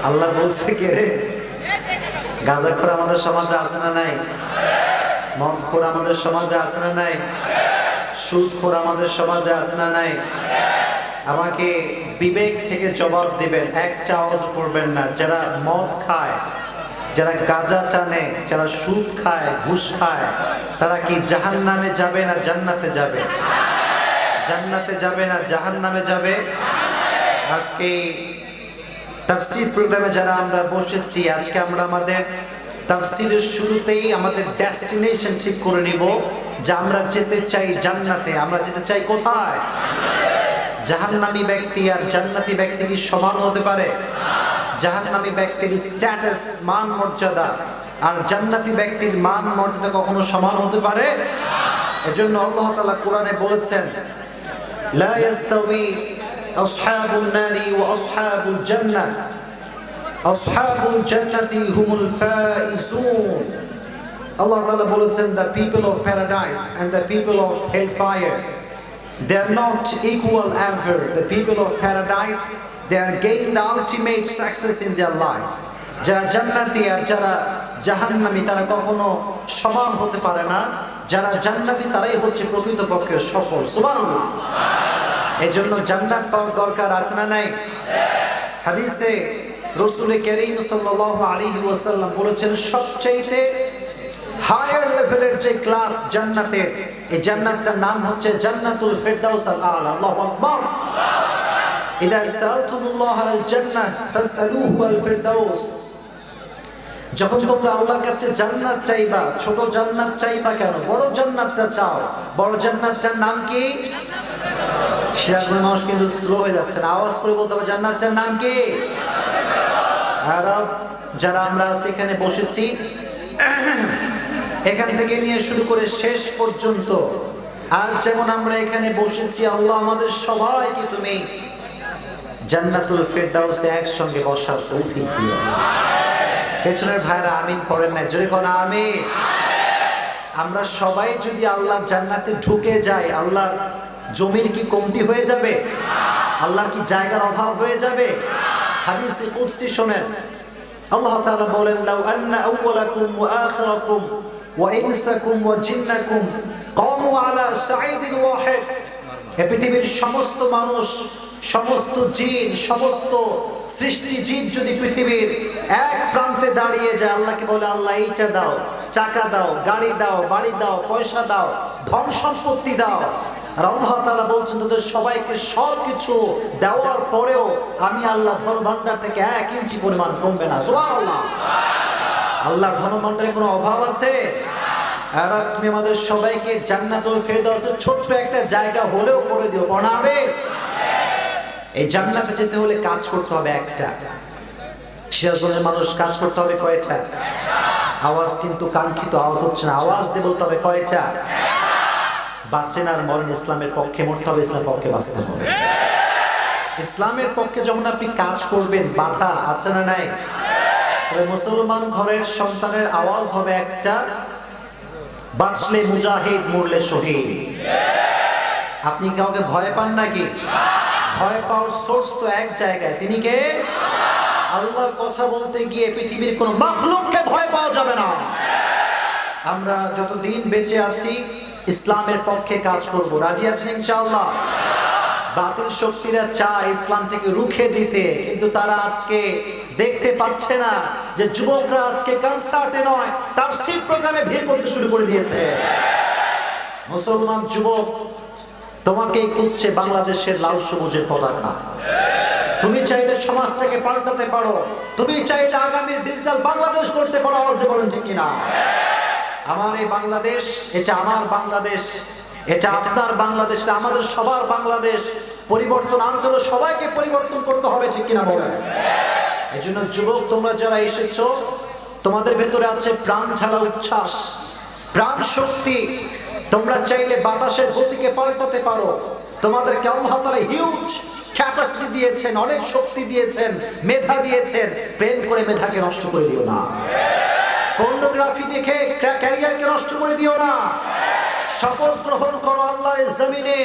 আল্লাহ বলছে কে রে? গাঁজাখোর আমাদের সমাজে আছে না নাই? মদখোর আমাদের সমাজে আছে না নাই? সুদখোর আমাদের সমাজে আছে না নাই? আমাকে বিবেক থেকে জবাব দিবেন, একটা আওয়াজ করবেন না। যারা মদ খায়, যারা গাঁজা টানে, যারা সুদ খায়, ঘুষ খায়, তারা কি জাহান্নামে যাবে না জান্নাতে যাবে? জান্নাতে যাবে না জাহান্নামে যাবে? আজকে তাফসীর প্রোগ্রামে যারা আমরা বসেছি, আজকে আমরা আমাদের তাফসীরের শুরুতেই আমাদের ডেস্টিনেশন ঠিক করে নিব যে আমরা যেতে চাই জান্নাতে। আমরা যেতে চাই কোথায়? জাহান্নামী ব্যক্তি আর জান্নাতি ব্যক্তি কি সমান হতে পারে? জাহান্নামী ব্যক্তির স্ট্যাটাস, মান মর্যাদা আর জান্নাতি ব্যক্তির মান মর্যাদা কখনো সমান হতে পারে? এজন্য আল্লাহ তাআলা কোরআনে বলেছেন, লা ইয়াস্তাওয়ি আসহাবুন নারি ওয়া আসহাবুল জান্নাহ, আসহাবুল জান্নাতি হুমুল ফাইজুন। আল্লাহ তাআলা বলেছেন, the people of paradise and the people of hellfire, they are not equal ever. The people of paradise, they are gain the ultimate success in their life. যারা জান্নাতি আর যারা জাহান্নামী তারা কখনো সমান হতে পারে না। যারা জান্নাতি তারাই হচ্ছে প্রকৃতপক্ষের সফল। সুবহানাল্লাহ। এজন্য জান্নাত পাওয়ার দরকার আছে না নাই? হাদিসে রাসূল কারীম সাল্লাল্লাহু আলাইহি ওয়াসাল্লাম বলেছেন, সবচেয়ে হায়ার লেভেলের যে ক্লাস জান্নাতের, এই জান্নাতটার নাম হচ্ছে জান্নাতুল ফিরদাউস আল আলা। আল্লাহু আকবার। ইদা সালতুমুল্লাহ আল জান্নাহ ফাসআলুহু আল ফিরদাউস। যখন তোমরা আল্লাহর কাছে জান্নাত চাইবা, ছোট জান্নাত চাইবা কেন? বড় জান্নাতটা চাও। বড় জান্নাতটার নাম কি? সিরাজগঞ্জ মানুষ কিন্তু স্লো হয়ে যাচ্ছে না, আওয়াজ করে বলতে হবে, জান্নাতটার নাম কি? আরব যারা আমরা সেখানে বসেছি, এখান থেকে নিয়ে শুরু করে শেষ পর্যন্ত, আর যেমন আমরা এখানে বসেছি, আল্লাহ আমাদের সবাইকে তুমি জান্নাতুল ফিরদাউসে একসঙ্গে বসার তৌফিক দিও। পেছনের ভাইরা আমিন পড়েন না, জোরে কোন আমিন। আমরা সবাই যদি আল্লাহর জান্নাতে ঢুকে যাই, আল্লাহর জমির কি কমতি হয়ে যাবে? আল্লাহর কি জায়গার অভাব হয়ে যাবে? হাদিসে কুদসি শোনেন, আল্লাহ তাআলা বলেন, লাউ আন্না আউওয়ালাকুম ওয়া আখিরাকুম ওয়া ইনসাকুম ওয়া জিন্নাকুম কামু আলা সাঈদিন ওয়াহিদ। এই পৃথিবীর সমস্ত মানুষ, সমস্ত জিন, সমস্ত সৃষ্টি জীব যদি পৃথিবীর এক প্রান্তে দাঁড়িয়ে যায়, আল্লাহকে বলে, আল্লাহ এইটা দাও, টাকা দাও, গাড়ি দাও, বাড়ি দাও, পয়সা দাও, ধন সম্পত্তি দাও, আর আল্লাহ তাআলা বলছেন তোদের সবাইকে সব কিছু দেওয়ার পরেও আমি আল্লাহ ধনভাণ্ডার থেকে 1 ইঞ্চি পরিমাণ কমবে না। সুবহানাল্লাহ। আল্লাহর ধনভাণ্ডারে কোনো অভাব আছে? আর তুমি আমাদের সবাইকে জান্নাতুল ফিরদাউসের ছোট্ট একটা জায়গা হলেও করে দিও, বানাবে। এই জান্নাতে যেতে হলে কাজ করতে হবে একটা। সিরাজগঞ্জের মানুষ কাজ করতে হবে কয়টা? আওয়াজ কিন্তু কাঙ্ক্ষিত আওয়াজ হচ্ছে না, আওয়াজ দিয়ে বলতে হবে কয়টা? বাঁচেন আর মরেন ইসলামের পক্ষে মরতে হবে, ইসলামের পক্ষে বাঁচতে হবে। ইসলামের পক্ষে যখন আপনি কাজ করবেন, বাধা আছে না নাই? মুসলমান ঘরের সন্তানের আওয়াজ হবে একটা, বাঁচলে মুজাহিদ, মরলে শহীদ। আপনি কাউকে ভয় পান নাকি? ভয় পাওয়ার সোর্স তো এক জায়গায়, তিনি কে? আল্লাহর কথা বলতে গিয়ে পৃথিবীর কোন মাখলুককে ভয় পাওয়া যাবে না। আমরা যতদিন বেঁচে আছি ইসলামের পক্ষে কাজ করব, রাজি আছেন ইনশাআল্লাহ? বাতিল শক্তিরা চায় ইসলাম থেকে রুখে দিতে, কিন্তু তারা আজকে দেখতে পাচ্ছে না যে যুবকরা আজকে কনসার্টে নয়, তাফসীর প্রোগ্রামে ভিড় করতে শুরু করে দিয়েছে। মুসলমান যুবক, তোমাকেই খুঁজছে বাংলাদেশের লাল সবুজের পতাকা। তুমি চাইলে সমাজটাকে পাল্টাতে পারো, তুমি চাইলে আগামী ডিজিটাল বাংলাদেশ করতে পারো। আওয়াজ দিয়ে বলেন ঠিক কিনা? আমার এই বাংলাদেশ, এটা আমার বাংলাদেশ, এটা আপনার বাংলাদেশ, এটা আমাদের সবার বাংলাদেশ। পরিবর্তন আনতে হলে সবাইকে পরিবর্তন করতে হবে, ঠিক কিনা বলেন? এই জন্য যুবক, তোমরা যারা এসেছো, তোমাদের ভেতরে আছে প্রাণ ঢালা উচ্ছ্বাস, প্রাণ শক্তি। তোমরা চাইলে বাতাসের গতিকে পাল্টাতে পারো। তোমাদেরকে আল্লাহ তাআলা হিউজ ক্যাপাসিটি দিয়েছেন, অনেক শক্তি দিয়েছেন, মেধা দিয়েছেন। প্রেম করে মেধাকে নষ্ট করে দিও না। পর্নোগ্রাফি দেখে ক্যারিয়ারকে নষ্ট করে দিও না। শপথ গ্রহণ করো আল্লাহর জমিনে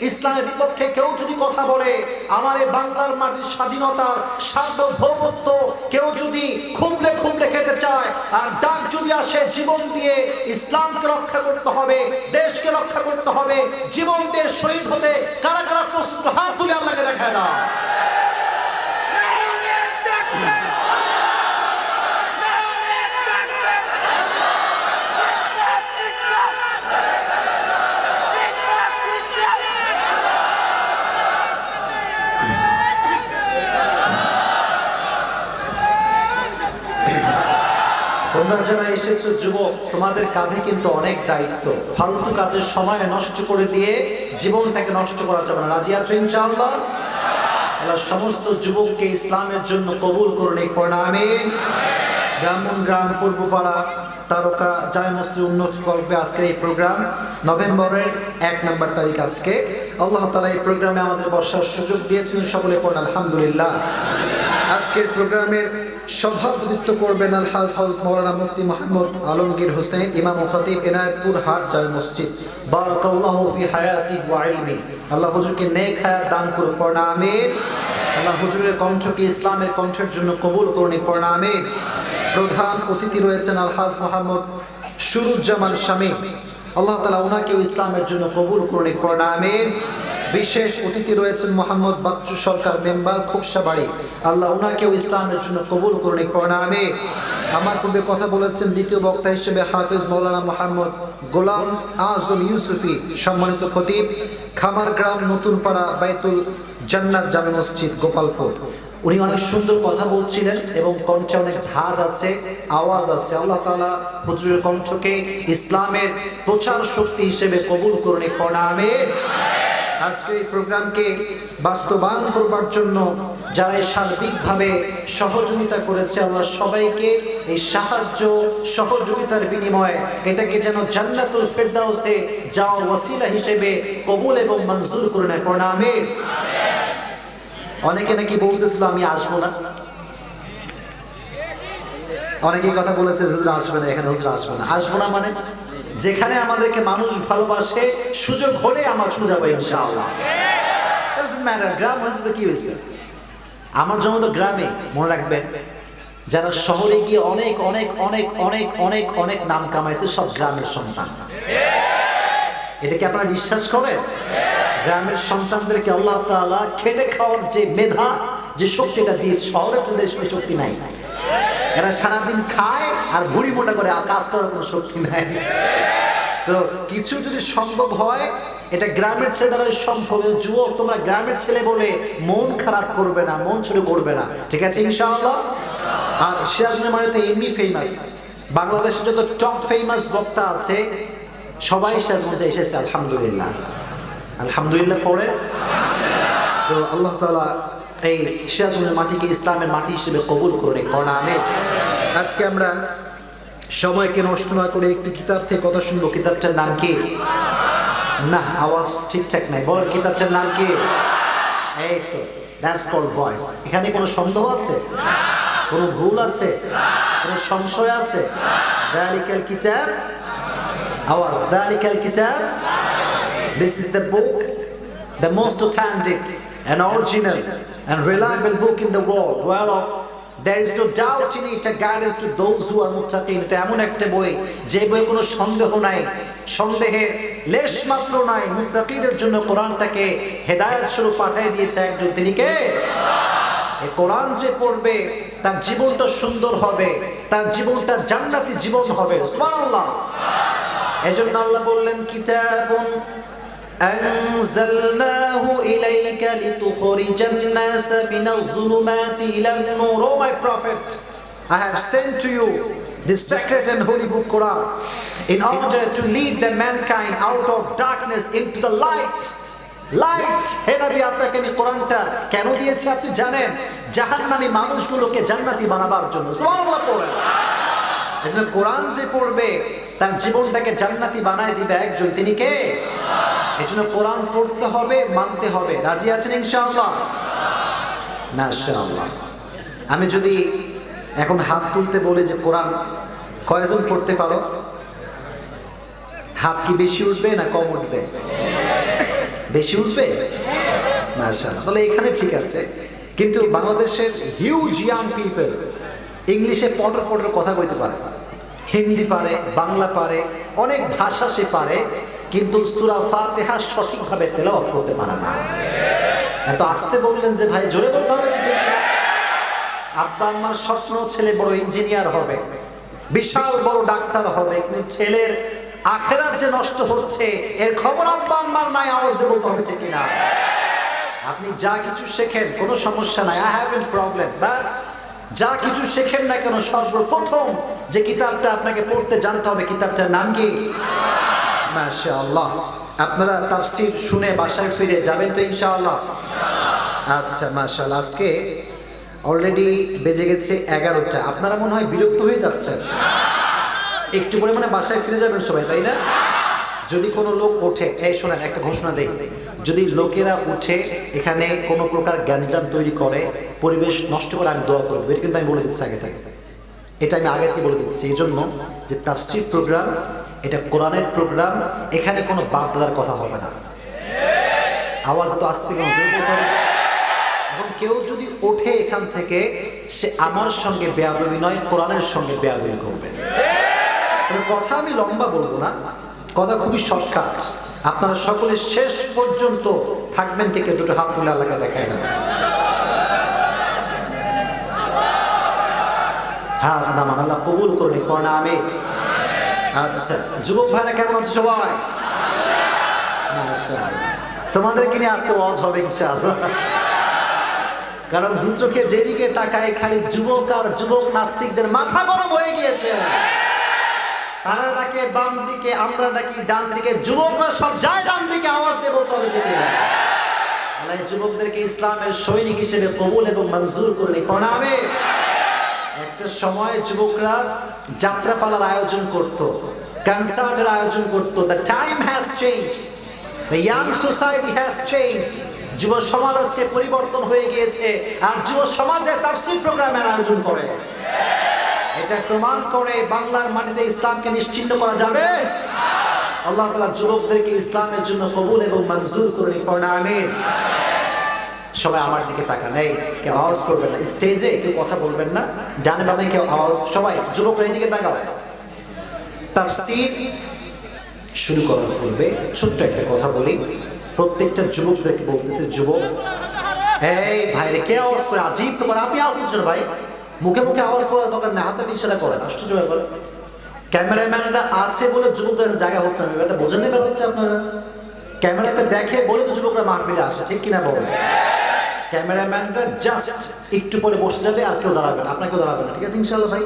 ইসলামের বিপক্ষে কেউ যদি কথা বলে, আমার এই বাংলার মাটির স্বাধীনতার সার্বভৌমত্ব কেউ যদি খুবলে খুবলে খেতে চায়, আর ডাক যদি আসে জীবন দিয়ে ইসলামকে রক্ষা করতে হবে, দেশকে রক্ষা করতে হবে, জীবন দিয়ে শহীদ হতে কারা কারা প্রস্তুত, হাত তুলে আল্লাহকে দেখায় না। তোমরা যারা এসেছো যুবক, তোমাদের কাঁধে কিন্তু অনেক দায়িত্ব। ফালতু কাজের সময় নষ্ট করে দিয়ে জীবনটাকে নষ্ট করা যাবে না। রাজি আছো ইনশাআল্লাহ? আল্লাহ সমস্ত যুবককে ইসলামের জন্য কবুল করুন, এই পড়া আমিন। ব্রাহ্মণগ্রাম পূর্বপাড়া তারকা জামে মসজিদ উন্নত করবে আজকের এই প্রোগ্রাম। নভেম্বরের 1 নম্বর তারিখ আজকে। আল্লাহ তাআলা এই প্রোগ্রামে আমাদের বসার সুযোগ দিয়েছেন, সকলে পড়েন আলহামদুলিল্লাহ। আজকের প্রোগ্রামের সভাপতিত্ব করবেন আলহাজ হযরত মাওলানা মুফতি মুহাম্মদ আলমগীর হোসেন, ইমাম ও খতিব, এনায়েতপুর হাট জামে মসজিদ। বারাকাল্লাহু ফি হায়াতি ওয়া ইলমি। আল্লাহ হুজুরকে নেক হায়াত দান করুন, পড়না আমিন। আল্লাহ হুজুরের কণ্ঠকে ইসলামের কণ্ঠের জন্য কবুল করুন, পড়না আমিন। প্রধান অতিথি রয়েছেন আলহাজ মোহাম্মদ সুরুজ্জামান শামী, আল্লাহ তাআলা ওনাকেও ইসলামের জন্য কবুল করুন, পড়না আমিন। বিশেষ অতিথি রয়েছেন মোহাম্মদ বাচ্চু সরকার, মেম্বার খুবসাবাড়ি, আল্লাহ ওনাকেও ইসলামের জন্য কবুল করুন, পড়না আমিন। আমার পূর্বে কথা বলেছেন দ্বিতীয় বক্তা হিসেবে হাফেজ মাওলানা মোহাম্মদ গোলাম আজম ইউসুফি, সম্মানিত খতিব, খামারগ্রাম নতুনপাড়া বাইতুল জান্নাত জামে মসজিদ গোপালপুর। উনি অনেক সুন্দর কথা বলছিলেন এবং কণ্ঠে অনেক ধাঁধ আছে, আওয়াজ আছে। আল্লাহ তাআলা হুজুরের কণ্ঠকে ইসলামের প্রচার শক্তি হিসেবে কবুল করুন, পড়না আমিন। আজকে এই প্রোগ্রামকে বাস্তবায়ন করবার জন্য যারা সার্বিকভাবে সহযোগিতা করেছে, আল্লাহ সবাইকে এই সাহায্য সহযোগিতার বিনিময়ে এটাকে যেন জান্নাতুল ফেরদাউসে যাওয়ার ওয়াসিলা হিসেবে কবুল এবং মঞ্জুর করুন, পড়না আমিন। অনেকে নাকি বলতেছিল আমি আসবো না, অনেকেই কথা বলেছে হুজুর আসবে না, এখানে হুজুর আসবে না। আসবো না মানে যেখানে আমাদেরকে মানুষ ভালোবাসে, সুযোগ হলে আমরা চলে যাবো ইনশাআল্লাহ। ডাজন্ট ম্যাটার গ্রাম হয়েছে তো কি হয়েছে, আমার জন্য তো গ্রামে। মনে রাখবেন, যারা শহরে গিয়ে অনেক অনেক অনেক অনেক অনেক অনেক নাম কামাইছে, সব গ্রামের সন্তান। এটা কি আপনারা বিশ্বাস করেন? গ্রামের সন্তানদেরকে আল্লাহ তাআলা খেটে খাওয়ার যে মেধা, যে শক্তিটা দিয়েছে, শহরের ছেলেদের সেই শক্তি নাই। এরা সারাদিন খায় আর ভুড়ি মোটা করে, কাজ করার কোনো শক্তি নাই। তো কিছু যদি সম্ভব হয়, এটা গ্রামের ছেলে দ্বারা সম্ভব। যুবক, তোমরা গ্রামের ছেলে বলে মন খারাপ করবে না, মন ছোট করবে না, ঠিক আছে ইনশাআল্লাহ? আর সিরাজুল মানে তো এমনি ফেমাস, বাংলাদেশে যত টপ ফেমাস বক্তা আছে সবাই সিরাজগঞ্জে এসেছে, আলহামদুলিল্লাহ। আলহামদুলিল্লাহ পড়ে তো আল্লাহ তাআলা এই সিরাজগঞ্জের মাটিকে ইসলামের মাটি হিসেবে কবুল করে, পড়না আমিন। আজকে আমরা সময়কে নষ্ট না করে একটি কিতাব থেকে কথা শুনবো। কিতাবটার নাম কি? না, আওয়াজ ঠিকঠাক নাই। বল, কিতাবটার নাম কি? এই তো, দ্যাটস কল্ড ভয়েস। এখানে কোনো সন্দেহ আছে? কোনো ভুল আছে? কোনো সংশয় আছে? যালিকাল কিতাব, আওয়াজ, যালিকাল কিতাব, this is the book, the most authentic and original and reliable book in the world, whereof there is no doubt in it, a guidance to those who are muttaqin. এটা এমন একটা বই, যে বইয়ে কোনো সন্দেহ নাই, সন্দেহের লেশ মাত্র নাই। মুত্তাকিদের জন্য কোরআনটাকে হেদায়েত স্বরূপ পাঠিয়ে দিয়েছে একজন, তিনি কে? এই কোরআন যে পড়বে তার জীবনটা সুন্দর হবে, তার জীবনটা জান্নাতি জীবন হবে। সুবহানাল্লাহ। এজন্য আল্লাহ বললেন, কিতাবুন أنزلناه إليك لتخرج الناس من الظلمات إلى النور. O my prophet, I have sent to you this sacred and holy book Quran in order to lead the mankind out of darkness into the light. Light. হে নবী, আপনাকে আমি কোরআনটা কেন দিয়েছি আপনি জানেন? জাহান্নামী মানুষগুলোকে জান্নাতি বানাবার জন্য। সুবহানাল্লাহ পড়েন। এজন্য কোরআন যে পড়বে তার জীবনটাকে জান্নাতি বানায় দিবে একজন, তিনি কে? এজন্য কোরআন পড়তে হবে, মানতে হবে। রাজি আছেন ইনশাআল্লাহ? মাশাআল্লাহ। আমি যদি এখন হাত তুলতে বলি যে কোরআন কয়জন পড়তে পারো, হাত কি বেশি উঠবে না কম উঠবে? বেশি উঠবে, মাশাআল্লাহ। তাহলে এখানে ঠিক আছে। কিন্তু বাংলাদেশের হিউজ ইয়াং পিপল ইংলিশে পটর পটর কথা কইতে পারে, হিন্দি পারে, বাংলা পারে, অনেক ভাষা সে পারে, কিন্তু সূরা ফাতিহা সঠিকভাবে তেলাওয়াত করতে পারে না। এত আস্তে বললেন যে ভাই জোরে বলতে হবে যে ঠিক না। আব্বা আম্মার স্বপ্ন ছেলে বড় ইঞ্জিনিয়ার হবে, বিশাল বড় ডাক্তার হবে, কিন্তু ছেলের আখেরাত যে নষ্ট হচ্ছে এর খবর আব্বা আম্মার নাই। আওয়াজ দিয়ে বলতে হবে ঠিক কিনা। আপনি যা কিছু শেখেন কোনো সমস্যা নাই, আই হ্যাভেন্ট প্রবলেম, বাট যা কিছু শেখেন না কেন সর্বপ্রথম যে কিতাবটা আপনাকে পড়তে জানতে হবে কিতাবটার নাম কি? মাশাআল্লাহ। আপনারা তাফসীর শুনে বাসায় ফিরে যাবেন তো ইনশাআল্লাহ? আচ্ছা মাশাআল্লাহ। আজকে অলরেডি বেজে গেছে 11টা। আপনারা মনে হয় বিরক্ত হয়ে যাচ্ছেন, একটু পরে মানে বাসায় ফিরে যাবেন সবাই, তাই না? যদি কোনো লোক ওঠে, এই শোনেন একটা ঘোষণা দেই, যদি লোকেরা উঠে এখানে কোনো প্রকার গ্যাঞ্জাম তৈরি করে, পরিবেশ নষ্ট করে, আমি দোয়া করবো। এটা কিন্তু আমি বলে দিচ্ছি আগে থেকে, এটা আমি আগে থেকে বলে দিচ্ছি। এই জন্য যে তাফসীর প্রোগ্রাম, এটা কোরআনের প্রোগ্রাম, এখানে কোনো বাপদাদার কথা হবে না। আওয়াজ তো আসতে কেন বলতে হবে। এখন কেউ যদি ওঠে এখান থেকে, সে আমার সঙ্গে বেয়াদবি নয়, কোরআনের সঙ্গে বেয়াদবি করবে। কথা আমি লম্বা বলবো না, কথা খুবই শর্টকাট। আপনারা সকলে শেষ পর্যন্ত থাকবেন। কে কে দুটো হাত তুলে আল্লাহকে দেখায় না? হ্যাঁ নামান, আল্লাহ কবুল করুন, পড়া আমি। আচ্ছা যুবক ভাইরা কেমন আছো সবাই? তোমাদেরকে নিয়ে আজকে ওয়াজ হবে ইনশাআল্লাহ। কারণ দু চোখে যেদিকে তাকায় খালি যুবক আর যুবক নাস্তিকদের মাথা গরম হয়ে গিয়েছে। তারা ডাকে বাম দিকে, আমরা ডাকি ডান দিকে, যুবকরা সব যায় ডান দিকে। আওয়াজ দিয়ে বলতে হবে ঠিক না? আল্লাহ যুবকদেরকে ইসলামের সৈনিক হিসেবে কবুল এবং মঞ্জুর করে প্রণামে। একটা সময় যুবকরা যাত্রাপালার আয়োজন করত, কনসার্টের আয়োজন করত। The time has changed, the young society has changed. যুব সমাজ আজকে পরিবর্তন হয়ে গিয়েছে, আর যুব সমাজে তাফসীর প্রোগ্রামের আয়োজন করে। এটা প্রমাণ করে বাংলার মাটিতে ইসলামকে নিশ্চিহ্ন করা যাবে। আল্লাহ তাআলা যুবকদেরকে ইসলামের জন্য কবুল এবং মঞ্জুর করুন, পড়না আমিন। সবাই আমার দিকে তাকান, এই কেউ আওয়াজ করবেন না, স্টেজে কেউ কথা বলবেন না, ডানে বামে কেউ আওয়াজ, সবাই যুবকরা এদিকে তাকাও। তাফসীর শুরু করার পূর্বে ছোট্ট একটা কথা বলি, প্রত্যেকটা যুবকদেরকে বলতেছে, যুবক এই ভাইরে কে আওয়াজ করে? আজীব তো করে, আপনি আওয়াজ করছেন ভাই, মুখে মুখে আওয়াজ করার দরকার নেই, হাতে ইশারা করেন। আশ্চর্য ব্যাপার, ক্যামেরাম্যানরা আছে বলে যুবকদের জায়গা হচ্ছে না, এটা বোঝেন না ব্যাপার হচ্ছে আপনারা। ক্যামেরাতে দেখে বলে তো যুবকরা মাহফিলে আসে, ঠিক কিনা বলেন? ক্যামেরাম্যানরা জাস্ট একটু পরে বসে যাবে, আর কেউ দাঁড়াবে না, আপনাকেও দাঁড়াবে না, ঠিক আছে ইনশাআল্লাহ ভাই?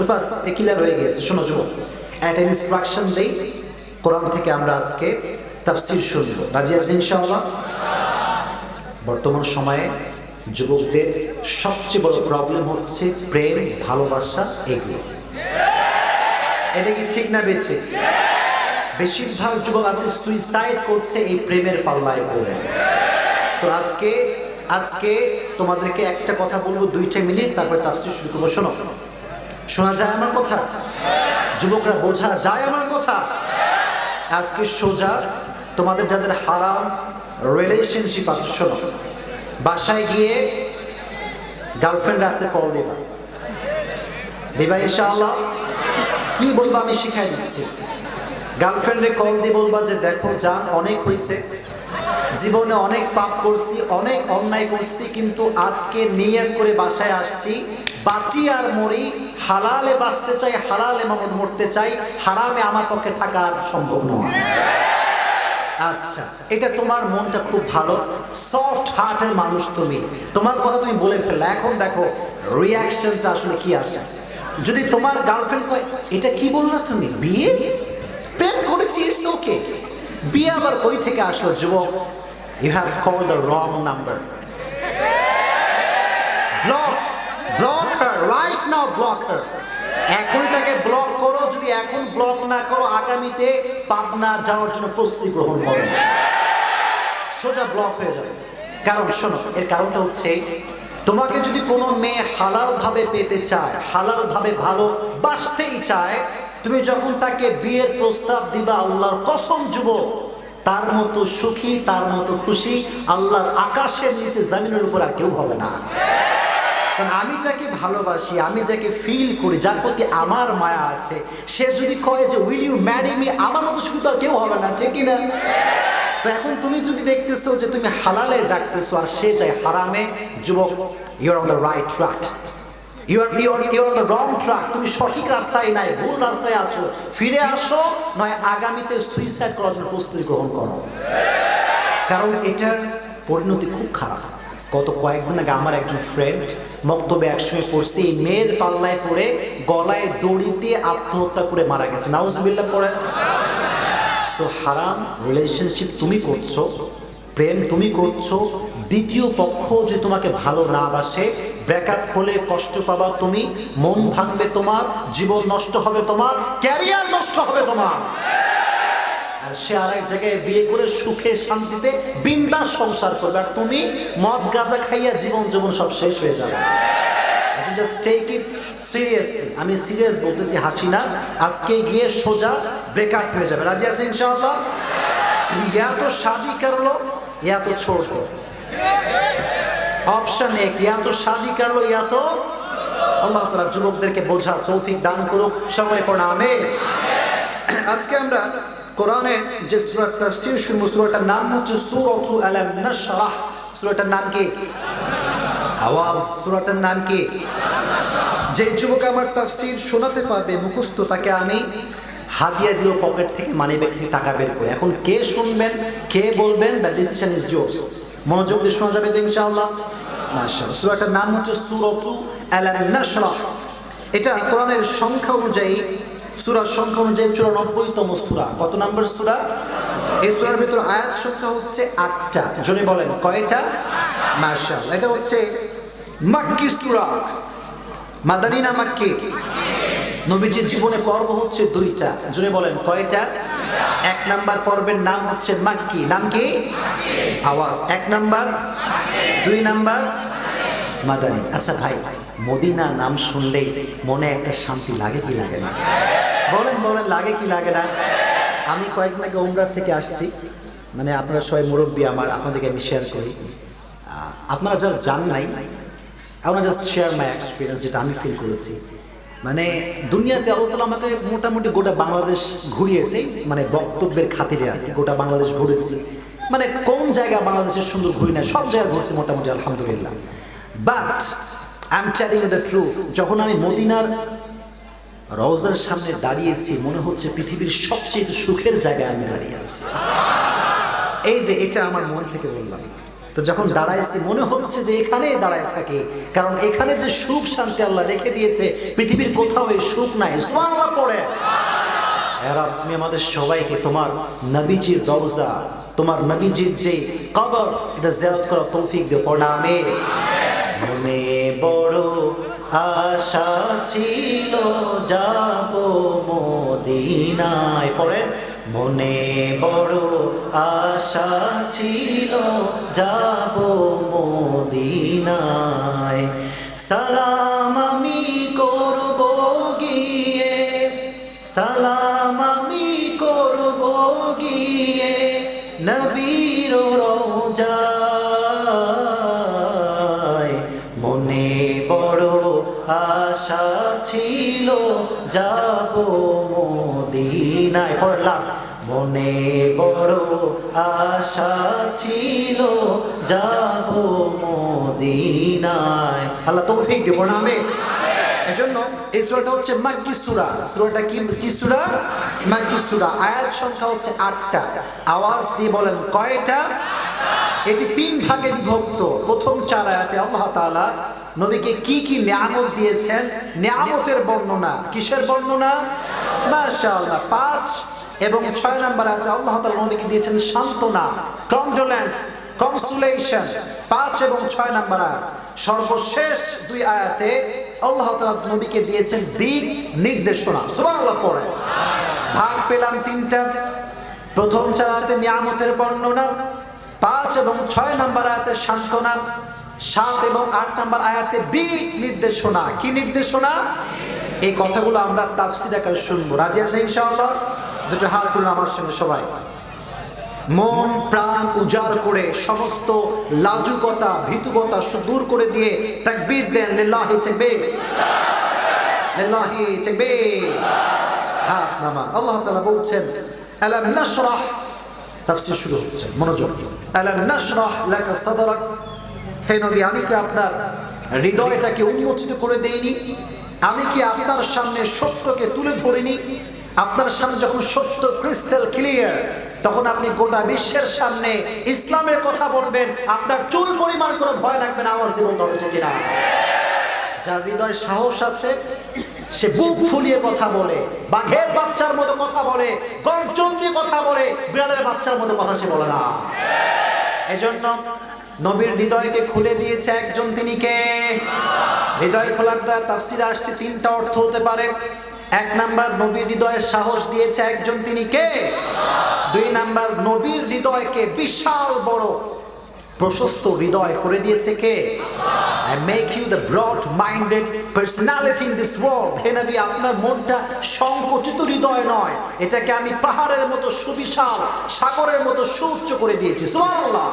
বাস ক্লিয়ার হয়ে গিয়েছে। শোনো যুবক, একটা ইনস্ট্রাকশন দেই, কোরআন থেকে আমরা আজকে তাফসীর শুনবো, রাজি আছেন ইনশাআল্লাহ? বর্তমান সময়ে যুবকদের সবচেয়ে বড় প্রবলেম হচ্ছে প্রেম, ভালোবাসা, এগুলো। এটা কি ঠিক না বেছে? বেশিরভাগ যুবক আজকে সুইসাইড করছে এই প্রেমের পাল্লায় পড়ে। তো আজকে তোমাদেরকে একটা কথা বলবো, 2 মিনিট, তারপরে তাফসীর শুরু করবো। শোনো, শোনা যায় আমার কথা? যুবকরা বোঝা যায় আমার কথা? আজকে সোজা তোমাদের যাদের হারাম রিলেশনশিপ আছে, শোনো, বাসায় গিয়ে গার্লফ্রেন্ড আছে, কল দিবা ইনশাআল্লাহ। কি বলবো আমি শিখাই দিচ্ছি। গার্লফ্রেন্ডে কল দিয়ে বলবা যে দেখো জান, অনেক হয়েছে, জীবনে অনেক পাপ করছি, অনেক অন্যায় করছি, কিন্তু আজকে নিয়ত করে বাসায় আসছি, বাঁচি আর মরি, হালালে বাঁচতে চাই, হালালে মরতে চাই, হারামে আমার পক্ষে থাকা আর সম্ভব নয়। আচ্ছা, এটা তোমার মনটা খুব ভালো, সফট হার্টের মানুষ তুমি, তোমার কথা তুমি বলে ফেললে। এখন দেখো রিয়াকশনটা আসলে কি আসে। যদি তোমার গার্লফ্রেন্ড কয় এটা কি বললা তুমি, বিয়ে প্রেম করেছি, ইটস ওকে, বিয়ে আবার কই থেকে আসলো? যুবক, you have called the wrong number. Block her right now, block her, এখনই তাকে ব্লক করো। যদি এখন ব্লক না করো, আগামীতে পাবনা যাওয়ার জন্য প্রস্তুতি গ্রহণ করো, সোজা ব্লক হয়ে যাবে। কারণ শোনো, এর কারণটা হচ্ছে তোমাকে যদি কোনো মেয়ে হালাল ভাবে পেতে চায়, হালাল ভাবে ভালোবাসতেই চায়, তুমি যখন তাকে বিয়ের প্রস্তাব দিবা, আল্লাহর কসম যুবক, তার মতো সুখী, তার মতো খুশি আল্লাহর আকাশের নিচে জমিনের উপর আর কেউ হবে না। কারণ আমি যাকে ভালোবাসি, আমি যাকে ফিল করি, যার প্রতি আমার মায়া আছে, সে যদি কয় যে উইল ইউ ম্যারি মি, আমার মতো সুখী তো আর কেউ হবে না, ঠিক কিনা? তো এখন তুমি যদি দেখতেছো যে তুমি হালালে ডাকতেছো আর সে যায় হারামে, যুবক, you are on the right track, you are the wrong track. তুমি সঠিক রাস্তায় নাই, ভুল রাস্তায় আছো। ফিরে আসো, নয় আগামীতে সুইসাইড করার জন্য প্রস্তুতি গ্রহণ করো, কারণ এটার পরিণতি খুব খারাপ। কয়েকদিন আগে আমার একজন ফ্রেন্ড মক্তবে একসঙ্গে পড়ছে, এই মেয়ের পাল্লায় পড়ে গলায় দড়ি দিয়ে আত্মহত্যা করে মারা গেছে। নাউজুবিল্লাহ পড়েন। সো হারাম রিলেশনশিপ তুমি করছো, প্রেম তুমি করছো, দ্বিতীয় পক্ষ যে তোমাকে ভালো না বাসে, ব্রেকআপ হলে কষ্ট পাবা তুমি, মন ভাঙবে তোমার, জীবন নষ্ট হবে তোমার, ক্যারিয়ার নষ্ট হবে তোমার। আর সে আরেক জায়গায় বিয়ে করে সুখে শান্তিতে বিন্দাস সংসার করবে, আর তুমি মদ গাঁজা খাইয়া জীবন সব শেষ হয়ে যাবে। Just take it seriously. আমি সিরিয়াস বলতেছি, হাসি না। আজকে গিয়ে সোজা ব্রেকআপ হয়ে যাবে। রাজি আছেন ইনশাআল্লাহ? या तो शादी कर लो या तो छोड़ दो। অপশন এক, या तो शादी कर लो या तो। আল্লাহ তাআলা যুবকদেরকে বোঝার তৌফিক দান করুক, সবাই পড়া আমিন। আজকে আমরা কোরআনের যে সূরার তাফসীর শুনবো, সূরাটার নাম হচ্ছে সূরাতু আলাম নাশরাহ। সূরাটার নাম কি? আওয়াজ। সূরাটার নাম কি? যে যুবক আমার তাফসীর শোনাতে পারবে মুখস্থ, তাকে আমি হাদিয়া দিও পকেট থেকে, মানিব্যাগ থেকে টাকা বের করে। এখন কে শুনবেন, কে বলবেন, দ্য ডিসিশন ইজ ইয়োর্স। মনোযোগ দিয়ে শোনা যাবে তো ইনশাআল্লাহ? মাশাআল্লাহ। সূরাটার নাম হচ্ছে সূরাতু আলাম নাশরাহ। এটা কোরআনের সংখ্যা অনুযায়ী, সূরার সংখ্যা অনুযায়ী 94তম সূরা। কত নম্বর সূরা? এই সূরার ভিতর আয়াত সংখ্যা হচ্ছে 8টা। জোরে বলেন কয়টা? মাশাআল্লাহ। এটা হচ্ছে মাক্কি সূরা। মাদানী না মাক্কি? নবীজির জীবনে পর্ব হচ্ছে 2টা। জোরে বলেন কয়টা? 1 নাম্বার পর্বের নাম হচ্ছে মাক্কি। নাম কি? আওয়াজ। 1 নাম্বার, 2 নাম্বার মাদানী। আচ্ছা ভাই, মদিনা নাম শুনলেই মনে একটা শান্তি লাগে কি লাগে না? বলেন লাগে কি লাগে না? আমি কয়েকদিন আগে উমরাহ থেকে আসছি, মানে আপনারা সবাই মুরব্বী আমার, আপনাদেরকে আমি শেয়ার করি। আপনারা যারা জান নাই, আমরা জাস্ট শেয়ার মাই এক্সপিরিয়েন্স, যেটা আমি ফিল করেছি। মানে দুনিয়াতে আল্লাহ তাআলা আমাকে মোটামুটি গোটা বাংলাদেশ ঘুরিয়েছে, মানে বক্তব্যের খাতিরে আর কি। গোটা বাংলাদেশ ঘুরেছি, মানে কোন জায়গা বাংলাদেশের সুন্দর ঘুরি না, সব জায়গায় ঘুরছি মোটামুটি, আলহামদুলিল্লাহ। But I am telling you the truth, যখন আমি মদিনার রওজার সামনে দাঁড়িয়েছি, মনে হচ্ছে পৃথিবীর সবচেয়ে সুখের জায়গায় আমি দাঁড়িয়ে আছি। এই যে এটা আমার মন থেকে বললাম। তো যখন দাঁড়াইছি মনে হচ্ছে যে এখানেই দাঁড়ায় থাকে, কারণ এখানে যে সুখ শান্তি আল্লাহ রেখে দিয়েছে, পৃথিবীর কোথাও এই সুখ নাই। সুবহানাল্লাহ পড়ে। হে রব, তুমি আমাদের সবাইকে তোমার নবীজির রওজা, তোমার নবীজির যে কবর, এটা জিয়ারত করার তৌফিক দিও। পড়া আমিন। মনে বড় আশা ছিল যাব মদিনায়। পড়েন, মনে বড় আশা ছিল যাব মদিনায়। সালাম আমি করব গিয়ে, সালাম আমি করব গিয়ে নবীর রওজায়। মনে বড় আশা ছিল যাব মদিনায়। পড় লাস্ট। মনে বড় আশা ছিল যাব মদিনায়। আল্লাহ তৌফিক দেব না আমি। এজন্য এই সূরাটা হচ্ছে মাক্কি সূরা। সূরাটা কি সূরা? মাক্কি সূরা। আয়াত সংখ্যা হচ্ছে 8টা। আওয়াজ দিয়ে বলেন কয়টা? এটি 3 ভাগে বিভক্ত। প্রথম 4 আয়াতে আল্লাহ তাআলা নবীকে কি নিয়ামত দিয়েছেন, নিয়ামতের বর্ণনা। কিসের বর্ণনা? মাশাআল্লাহ। 5 এবং 6 নম্বর আয়াতে আল্লাহ তাআলা নবীকে দিয়েছেন সান্ত্বনা, কন্ডোলেন্স, কনসোলেশন। 5 এবং 6 নম্বর আয়াত। সর্বশেষ 2 আয়াতে আল্লাহ তাআলা নবীকে দিয়েছেন দিক নির্দেশনা। সুবহানাল্লাহ পড়ে। ভাগ পেলাম 3টা। প্রথম 4 আয়াতে নিয়ামতের বর্ণনা, 5 এবং 6 নম্বর আয়াতে সান্ত্বনা, 7 এবং 8 নম্বর আয়াতে দিক নির্দেশনা। কি নির্দেশনা? এই কথাগুলো আমরা তাফসীর আকারে শুনবো। রাজি আছেন ইনশাআল্লাহ? দুটো হাত তুলুন আমার সঙ্গে সবাই। মন প্রাণ উজাড় করে সমস্ত লাজুকতা ভীতুকতা দূর করে দিয়ে তাকবীর দেন, লিল্লাহি তাকবীর, লিল্লাহি তাকবীর। হাত নামান। আল্লাহ তাআলা বলছেন আলাম নাশরাহ, তাফসীর শুরু হচ্ছে, মনোযোগ। আলাম নাশরাহ লাকা সাদরাক, হে নবী আমি কি আপনার হৃদয়টাকে উন্মোচিত করে দেইনি? আমি কি আপনার সামনে সত্যকে তুলে ধরিনি? আপনার সামনে যখন সত্য ক্রিস্টাল ক্লিয়ার, তখন আপনি গোটা বিশ্বের সামনে ইসলামের কথা বলবেন, আপনার চুল পরিমাণ কোনো ভয় লাগবে না। আওয়াজ দিয়ে বলতে হবে ঠিক কিনা? যার হৃদয় সাহস আছে সে বুক ফুলিয়ে কথা বলে, বাঘের বাচ্চার মতো কথা বলে, গর্জন দিয়ে কথা বলে, বিড়ালের বাচ্চার মতো কথা সে বলে না। এজন্য নবীর হৃদয়কে খুলে দিয়েছে একজন, তিনি কে? হৃদয় খোলার দ্বারা তাফসীরে আসছে তিনটা অর্থ হতে পারে। এক নাম্বার, নবীর হৃদয়ে সাহস দিয়েছে একজন, তিনি কে? দুই নাম্বার, নবীর হৃদয়কে বিশাল বড় প্রশস্ত হৃদয় করে দিয়েছে কে? I make you the broad-minded personality in this world. হে নবী, আপনার মনটা সংকুচিত হৃদয় নয়, এটাকে আমি পাহাড়ের মতো সুবিশাল, সাগরের মতো সুউচ্চ করে দিয়েছি। সুবহানাল্লাহ।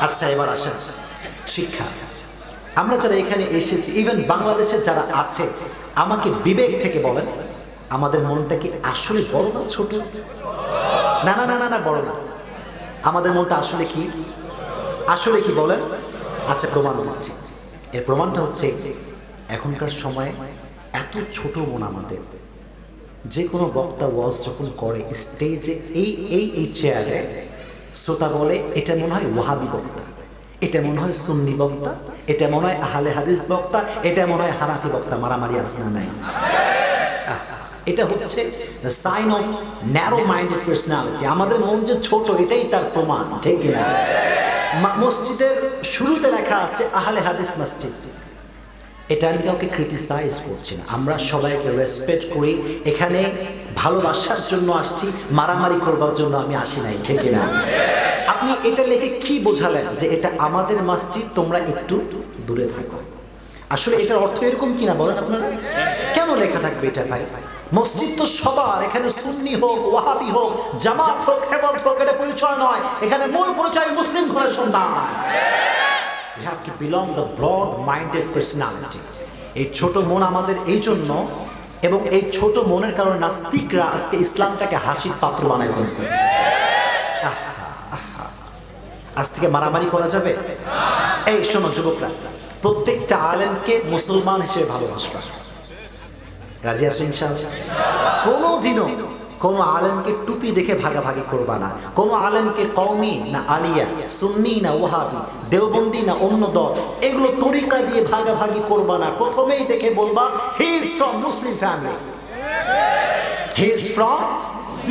আচ্ছা, এবার আসেন শিক্ষা। আমরা যারা এখানে এসেছি, ইভেন বাংলাদেশের যারা আছে, আমাকে বিবেক থেকে বলেন, আমাদের মনটা কি আসলে বড় না ছোট? না না না না না, বড় না। আমাদের মনটা আসলে কি? আসলে কি বলেন? আচ্ছা, প্রমাণ দিচ্ছি। এর প্রমাণটা হচ্ছে এখনকার সময়ে এত ছোট মন আমাদের। যে কোনো বক্তা ওয়াজ যখন করে স্টেজে, এই চেয়ারে শ্রোতা বলে এটা মনে হয় ওয়াহাবি বক্তা, এটা মনে হয় সুন্নি বক্তা, এটা মনে হয় আহলে হাদিস বক্তা, এটা মনে হয় হানাফি বক্তা। মারামারি আছে না নাই? এটা হচ্ছে the sign of narrow minded personality। আমাদের মন যে ছোট, এটাই তার প্রমাণ, ঠিক কিনা? মসজিদের শুরুতে লেখা আছে আহলে হাদিস মসজিদ। এটা আমি কাউকে ক্রিটিসাইজ করছি না, আমরা সবাইকে রেসপেক্ট করি। এখানে ভালোবাসার জন্য আসছি, মারামারি করবার জন্য আমি আসি নাই, ঠিক কিনা? আপনি এটা লিখে কি বোঝালেন? যে এটা আমাদের মসজিদ, তোমরা একটু দূরে থাকো। আসলে এটার অর্থ এরকম কিনা বলেন আপনারা? কেন লেখা থাকবে এটা ভাই? মসজিদ তো সবার, এখানে সুন্নি হোক, ওয়াহাবি হোক, জামাত হোক, হেফাজত হোক, এটা পরিচয় নয়। এখানে মূল পরিচয় মুসলিম ঘরের সন্তান। We have to belong the broad-minded personality। এই ছোট মন আমাদের এই জন্য, এবং এই ছোট মনের কারণে নাস্তিকরা আজকে ইসলামটাকে হাসির পাত্র বানায় ফেলছে। আজ থেকে মারামারি করা যাবে? এই শোনো যুবকরা, প্রত্যেকটা আলেমকে মুসলমান হিসেবে ভালোবাসবা। রাজি আছো ইনশাআল্লাহ? কোনোদিনও কোনো আলেমকে টুপি দেখে ভাগাভাগি করবা না। কোনো আলেমকে কওমি না আলিয়া, সুন্নি না ওয়াহাবি, দেওবন্দি না অন্য দল, এগুলো তরিকা দিয়ে ভাগাভাগি করবা না। প্রথমেই দেখে বলবা he is from Muslim family, he is from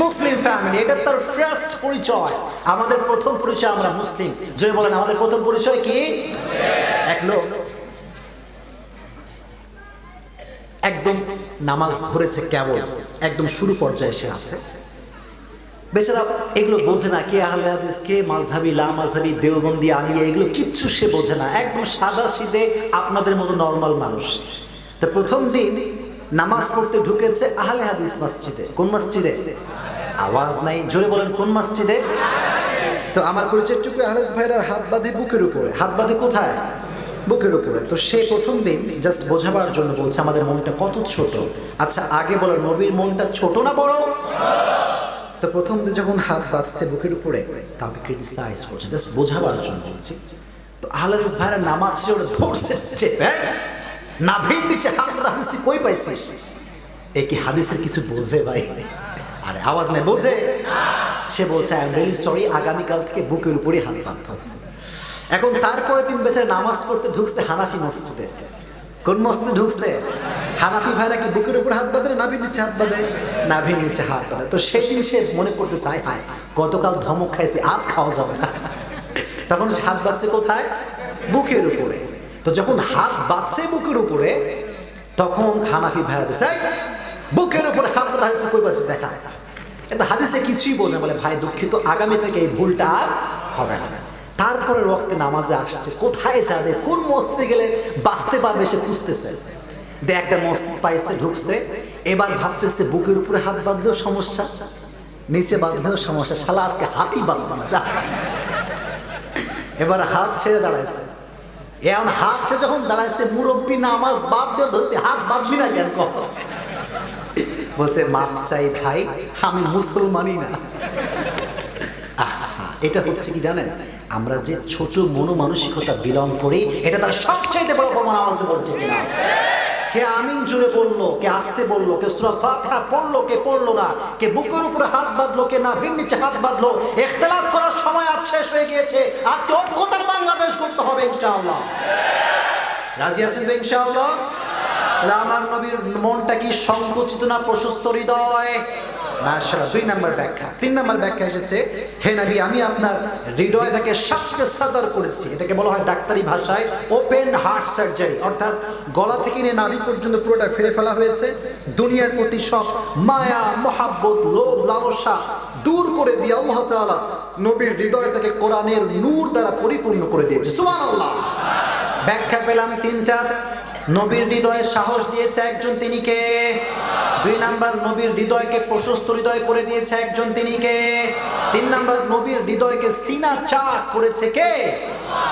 Muslim family. এটা তার ফার্স্ট পরিচয়। আমাদের প্রথম পরিচয় আমরা মুসলিম। যদি বলেন আমাদের প্রথম পরিচয় কি? এক লোক একদম নামাজ ধরেছে, কেবল একদম শুরু পর্যায়ে এসে আছে। বেচারা এগুলো বোঝে না, কে আহলে হাদিস, কে মাযহাবি, লা মাযহাবি, দেওবন্দি, আলিয়া, এগুলো কিচ্ছু সে বোঝে না। একদম সাদা সিধে আপনাদের মতো নরমাল মানুষ। তো প্রথম দিন নামাজ পড়তে ঢুকেছে আহলে হাদিস মসজিদে। কোন মসজিদে? আওয়াজ নাই, জোরে বলেন কোন মসজিদে? তো আমার পরিচয়টুকু আহলে হাদিস ভাইরা হাত বাঁধে বুকের উপরে। হাত বাঁধে কোথায়? বুকের উপরে। তো সে প্রথম দিন জাস্ট বোঝাবার জন্য বলছে আমাদের মনটা কত ছোট। আচ্ছা, আগে বলো নবীর মনটা ছোট না বড়? তো প্রথম দিন যখন হাত বাঁধছে বুকের উপরে, কাউকে ক্রিটিসাইজ করছে, জাস্ট বোঝাবার জন্য বলছি। তো আহলে হাদিস ভাইরা নামাজ শেষে ওটা ধরছে চেপে, না ভিড় দিচ্ছে, হাত হাদিস তুই কই পাইছিস? এ কি হাদিসের কিছু বোঝে ভাই? আরে আওয়াজ নেই, বোঝে? সে বলছে আই এম রিয়েলি সরি, আগামীকাল থেকে বুকের উপরে হাত বাঁধতে হবে। এখন তারপরে দিন বেচারা নামাজ পড়তে ঢুকছে হানাফি মসজিদে। কোন মসজিদে ঢুকছে? হানাফি ভাইরা কি বুকের উপর হাত বাঁধে, নাভির নিচে হাত বাঁধে? নাভির নিচে হাত বাঁধে। তো সেদিন সে মনে করতে চায়, হায় গতকাল ধমক খাইছে, আজ খাওয়া যাবে না। তখন সে হাত বাঁধছে কোথায়? বুকের উপরে। তো যখন হাত বাঁধছে বুকের উপরে, তখন হানাফি ভাইরা দিচ্ছে বুকের উপরে হাত বাঁধা হাদিস কই পাচ্ছে দেখা। কিন্তু হাদিসে কিছুই বোঝে, বলে ভাই দুঃখিত, আগামী থেকে এই ভুলটা আর হবে না। তারপরে রক্তে নামাজে আসছে, কোথায় যাবে, কোন মসজিদে গেলে বাঁচতে পারবে সে খুঁজতেছে। একটা মসজিদ পাইছে, ঢুকছে, এবার ভাবতেছে বুকের উপরে হাত বাঁধলেও সমস্যা, নিচে বাঁধলেও সমস্যা, শালা আজকে হাতই বাঁধবো না, যা। এবার হাত ছেড়ে দাঁড়াইছে, এখন হাত ছেড়ে যখন দাঁড়াইছে, মুরব্বী নামাজ বাদ দিয়ে ধরতে, হাত বাঁধবি না কেন? বলছে মাফ চাই ভাই, আমি মুসলমানই না। এটা হচ্ছে কি জানেন, আমরা যে ছোট মনোমানসিকতা বিলং করি, এটা তার সবচাইতে বড় প্রমাণ। আমাকে বলছে কিনা, কে আমিন জুড়ে বললো, কে আসতে বললো, কে সূরা ফাতিহা পড়লো, কে পড়লো না, কে বুকের উপরে হাত বাঁধলো, কে নাভির নিচে হাত বাঁধলো, ইখতিলাফ করার সময় আজ শেষ হয়ে গিয়েছে। আজকে ঐক্যতার বাংলাদেশ করতে হবে ইনশাআল্লাহ। রাজি আছেন তো ইনশাআল্লাহ? আমার নবীর মনটা কি সংকুচিত না প্রশস্ত হৃদয়? মাশাআল্লাহ। 2 নম্বর ব্যাখ্যা। 3 নম্বর ব্যাখ্যা এসেছে, হে নবী আমি আপনার হৃদয়টাকে শাসকে সাজার করেছি। এটাকে বলা হয় ডাক্তারি ভাষায় ওপেন হার্ট সার্জারি, অর্থাৎ গলা থেকে নিয়ে নাভি পর্যন্ত পুরোটা ফেলে ফেলা হয়েছে। দুনিয়ার প্রতি সব মায়া, মহাব্বত, লোভ, লালসা দূর করে দিয়ে আল্লাহ তাআলা নবীর হৃদয়টাকে কোরআনের নূর দ্বারা পরিপূর্ণ করে দিয়েছে। সুবহানাল্লাহ। ব্যাখ্যা পেলাম 3টা। নবীর হৃদয়ে সাহস দিয়েছে একজন, তিনি কে? 2 নাম্বার, নবীর হৃদয়কে প্রশস্ত হৃদয় করে দিয়েছে একজন, তিনি কে? 3 নাম্বার, নবীর হৃদয়কে সিনা চাক করেছে কে?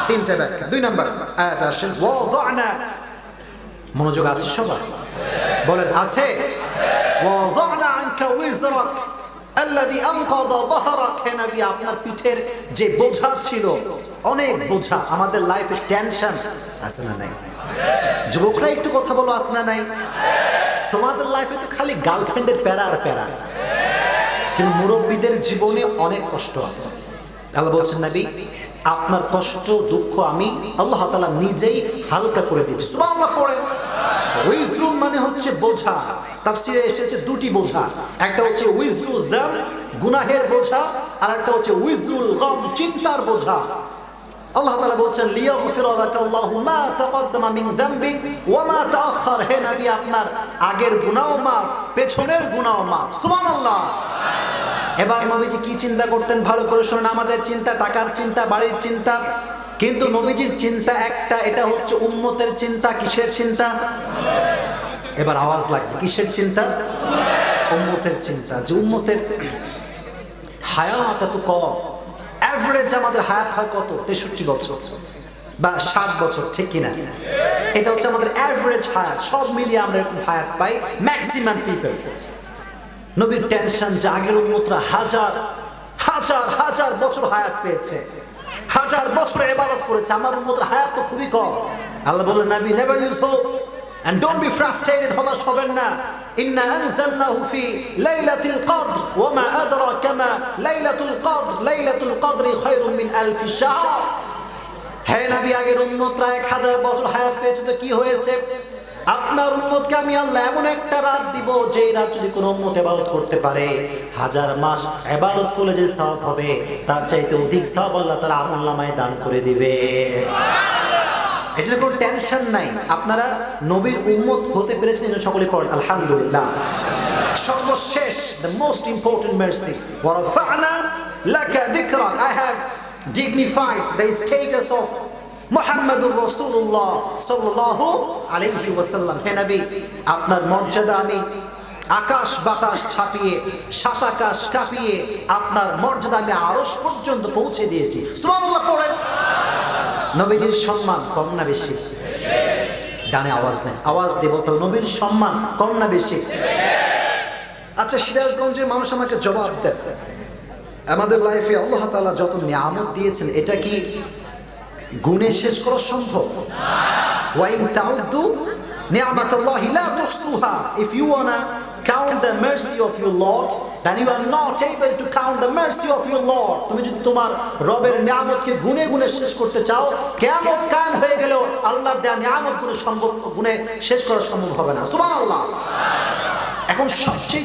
3টা ব্যাখ্যা। 2 নাম্বার আয়াত আসেন, ওয়াদানা। মনোযোগ আছে সবার? বলেন আছে। ওয়াদানা আনকা উইজরাক আল্লাযী আনকাযা যাহরাক। হে নবী আপনার পিঠের যে বোঝা ছিল, অনেক বোঝা, আমাদের লাইফে টেনশন আছে না নাই? যুবকরা একটু কথা বলো, আছে না নাই? তোমাদের লাইফে তো খালি গার্লফ্রেন্ডের প্যারা আর প্যারা, কিন্তু মুরব্বীদের জীবনে অনেক কষ্ট আছে। আল্লাহ বলছেন নবী আপনার কষ্ট দুঃখ আমি আল্লাহ তাআলা নিজেই হালকা করে দিয়েছি। সুবহানাল্লাহ পড়ে। উইজরুন মানে হচ্ছে বোঝা। তাফসীরে এসেছে 2টি বোঝা, একটা হচ্ছে উইজরুল যাম, গুনাহের বোঝা, আর একটা হচ্ছে উইজরুল গাম, চিন্তার বোঝা। আল্লাহ তাআলা বলছেন লিয়াগফির লাকা আল্লাহু মা তাকদ্দামা মিন যামবিক ওয়া মা তাআখার। হে নবী আপনার আগের গুনাহ মাফ, পেছনের গুনাহ মাফ। সুবহানাল্লাহ। এবার নবীজি কি চিন্তা করতেন ভালো করে শুনুন। আমাদের চিন্তা টাকার চিন্তা, বাড়ির চিন্তা, কিন্তু নবীজির চিন্তা একটা, এটা হচ্ছে উম্মতের চিন্তা। কিসের চিন্তা? এবার আওয়াজ লাগবে, কিসের চিন্তা? উম্মতের চিন্তা। যে উম্মতের হায়াত এত কম, এভারেজ আমাদের হায়াত হয় কত? 63 বছর বা 60 বছর, ঠিক কিনা? এটা হচ্ছে আমাদের এভারেজ হায়াত। সব মিলিয়ে আমরা এরকম হায়াত পাই ম্যাক্সিমাম পিপল। নবীর টেনশন যে আগের উম্মতরা হাজার হাজার হাজার বছর হায়াত পেয়েছে, হাজার বছরের ইবাদত করেছে, আমার উম্মতের হায়াত তো খুবই কম। আল্লাহ বললেন নবী never lose hope and don't be frustrated, হতাশ হবেন না। ইন্না আনজালনাহু ফি লাইলাতুল কদর ওয়া মা আদরাকা মা লাইলাতুল কদর লাইলাতুল কদরি খায়রুম মিন আলফি শাহর। হে নবী আগের উম্মতরা 1000 বছর হায়াত পেয়েছে, তো কি হয়েছে? আপনার উম্মতকে আমি আল্লাহ এমন একটা রাত দিব, যে রাত যদি কোনো উম্মত ইবাদত করতে পারে, 1000 মাস ইবাদত করলে যে সওয়াব হবে, তার চাইতে অধিক সওয়াব আল্লাহ তাআলা আমলনামায় দান করে দিবে। এজন্য কোনো টেনশন নাই। আপনারা নবীর উম্মত হতে পেরেছেন, এজন্য সকলে পড়েন আলহামদুলিল্লাহ। সর্বশেষ, the most important mercy, wa rafa'na laka dhikrak, I have dignified the status of মুহাম্মাদুর রাসূলুল্লাহ সাল্লাল্লাহু আলাইহি ওয়াসাল্লাম। হে নবী আপনার মর্যাদা আমি আকাশ বাতাস ছাপিয়ে, সাত আকাশ কাঁপিয়ে আপনার মর্যাদা আমি আরশ পর্যন্ত পৌঁছে দিয়েছি। সুবহানাল্লাহ পড়েন। নবীজির সম্মান কম না বেশি? ডানে আওয়াজ নেই, আওয়াজ দেব তো। নবীর সম্মান কম না বেশি? আচ্ছা সিরাজগঞ্জের মানুষ আমাকে জবাব দেন, আমাদের লাইফে আল্লাহ তাআলা যত নিয়ামত দিয়েছেন, এটা কি গুণে শেষ করা সম্ভব? ওয়া ইন তাউদ্দু নি'মাতাল্লাহি লা তুহসুহা। If you wanna count the mercy of your Lord, then you are not able to count the mercy of your Lord. তুমি যদি তোমার রবের নিয়ামতকে গুণে গুণে শেষ করতে চাও, কিয়ামত কায়েম হয়ে গেলেও আল্লাহর দেয়া নিয়ামত গুণে শেষ করা সম্ভব হবে না। সুবহানাল্লাহ। এখন সবচেয়ে